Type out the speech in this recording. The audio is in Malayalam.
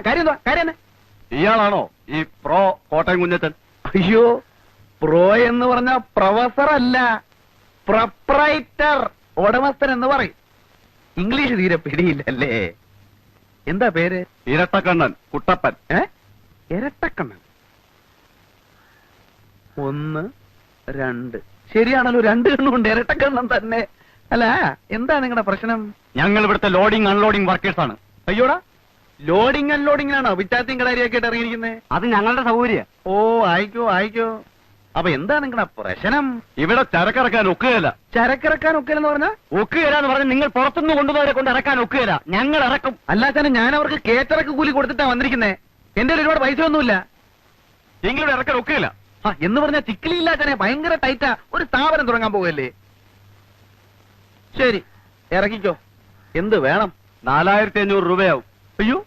കാര്യം ഇയാളാണോ ഈ പ്രോ കോട്ടയം കുഞ്ഞച്ചൻ? അയ്യോ, പ്രോ എന്ന് പറഞ്ഞ പ്രൊഫസർ അല്ല, പ്രൊപ്രൈറ്റർ, ഉടമസ്ഥൻ എന്ന് പറയും. ഇംഗ്ലീഷ് തീരെ പിടിയില്ലല്ലേ? എന്താ പേര്? ഇരട്ടക്കണ്ണൻ കുട്ടപ്പൻ. ഇരട്ടക്കണ്ണൻ. 1 2 ശരിയാണല്ലോ, 2 കണ്ണുണ്ട്, ഇരട്ടക്കണ്ണൻ തന്നെ. അല്ല, എന്താ നിങ്ങളുടെ പ്രശ്നം? ഞങ്ങൾ ഇവിടുത്തെ ലോഡിംഗ് അൺലോഡിംഗ് വർക്കേഴ്സ് ആണ്. അയ്യോടാ, ലോഡിംഗ് അൺലോഡിംഗിനാണോ വിറ്റാത്തിയും കടാരിയൊക്കെ ആയിട്ട് ഇറങ്ങിയിരിക്കുന്നത്? അത് ഞങ്ങളുടെ സൗകര്യം. ഓ, ആയിക്കോ. അപ്പൊ എന്താ നിങ്ങളുടെ പ്രശ്നം? ഇവിടെ ചരക്കിറക്കാൻ ഒക്കുകയില്ല. ചരക്കിറക്കാൻ ഒക്കെയെന്ന് പറഞ്ഞാ? ഒക്കുകയില്ല എന്ന് പറഞ്ഞാൽ നിങ്ങൾ പുറത്തുനിന്ന് കൊണ്ടുപോയവരെ കൊണ്ട് ഇറക്കാൻ ഒക്കുകയില്ല. ഞങ്ങൾ ഇറക്കും. അല്ലാതെ ഞാൻ അവർക്ക് കേറ്ററക്ക് കൂലി കൊടുത്തിട്ടാ വന്നിരിക്കുന്നേ. എന്റെ ഒരുപാട് പൈസ ഒന്നുമില്ല. എങ്കിലും ഇറക്കാൻ ഒക്കുകയില്ല. എന്ന് പറഞ്ഞാൽ ചിക്കിലില്ലാച്ചാനെ ഭയങ്കര ടൈറ്റാ. ഒരു സ്ഥാപനം തുടങ്ങാൻ പോകല്ലേ? ശരി, ഇറക്കിക്കോ. എന്ത് വേണം? 4500 രൂപയാവും. അയ്യോ,